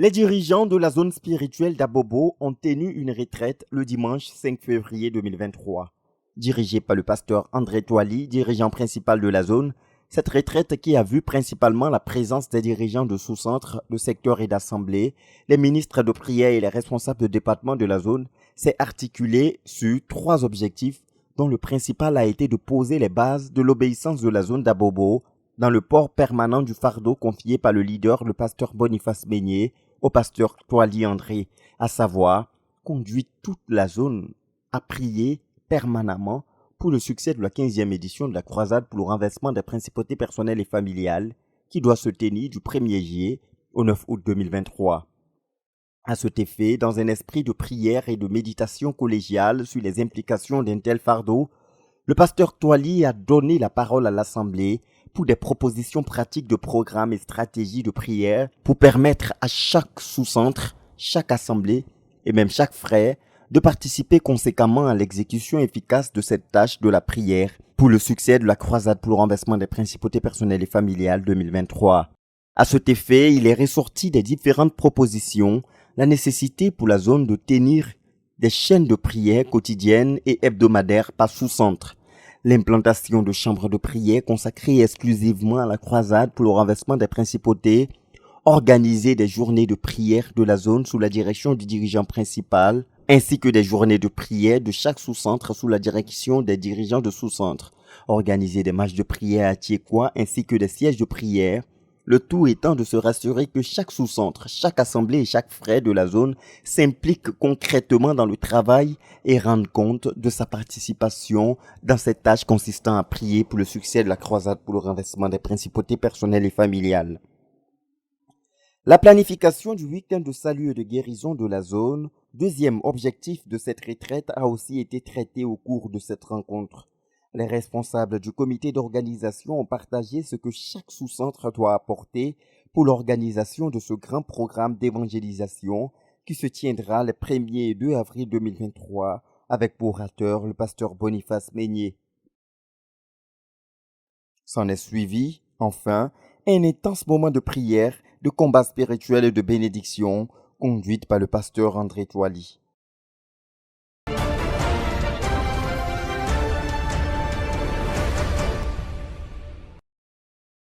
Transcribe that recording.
Les dirigeants de la zone spirituelle d'Abobo ont tenu une retraite le dimanche 5 février 2023. Dirigée par le pasteur André Toali, dirigeant principal de la zone, cette retraite qui a vu principalement la présence des dirigeants de sous-centres, de secteurs et d'assemblées, les ministres de prière et les responsables de département de la zone, s'est articulée sur 3 objectifs dont le principal a été de poser les bases de l'obéissance de la zone d'Abobo dans le port permanent du fardeau confié par le leader, le pasteur Boniface Meignet, au pasteur Toali André, à savoir conduire toute la zone à prier permanemment pour le succès de la 15e édition de la croisade pour le renversement des principautés personnelles et familiales qui doit se tenir du 1er juillet au 9 août 2023. À cet effet, dans un esprit de prière et de méditation collégiale sur les implications d'un tel fardeau, le pasteur Toali a donné la parole à l'Assemblée pour des propositions pratiques de programmes et stratégies de prière pour permettre à chaque sous-centre, chaque assemblée et même chaque frère de participer conséquemment à l'exécution efficace de cette tâche de la prière pour le succès de la croisade pour le renversement des principautés personnelles et familiales 2023. À cet effet, il est ressorti des différentes propositions la nécessité pour la zone de tenir des chaînes de prière quotidiennes et hebdomadaires par sous-centre, l'implantation de chambres de prière consacrées exclusivement à la croisade pour le renversement des principautés, organiser des journées de prière de la zone sous la direction du dirigeant principal, ainsi que des journées de prière de chaque sous-centre sous la direction des dirigeants de sous-centre, organiser des matchs de prière à Tiekwa ainsi que des sièges de prière, le tout étant de se rassurer que chaque sous-centre, chaque assemblée et chaque frère de la zone s'implique concrètement dans le travail et rende compte de sa participation dans cette tâche consistant à prier pour le succès de la croisade pour le renversement des principautés personnelles et familiales. La planification du week-end de salut et de guérison de la zone, deuxième objectif de cette retraite, a aussi été traité au cours de cette rencontre. Les responsables du comité d'organisation ont partagé ce que chaque sous-centre doit apporter pour l'organisation de ce grand programme d'évangélisation qui se tiendra les 1er et 2 avril 2023 avec pour orateur le pasteur Boniface Meignet. S'en est suivi, enfin, un intense moment de prière, de combat spirituel et de bénédiction conduite par le pasteur André Toali.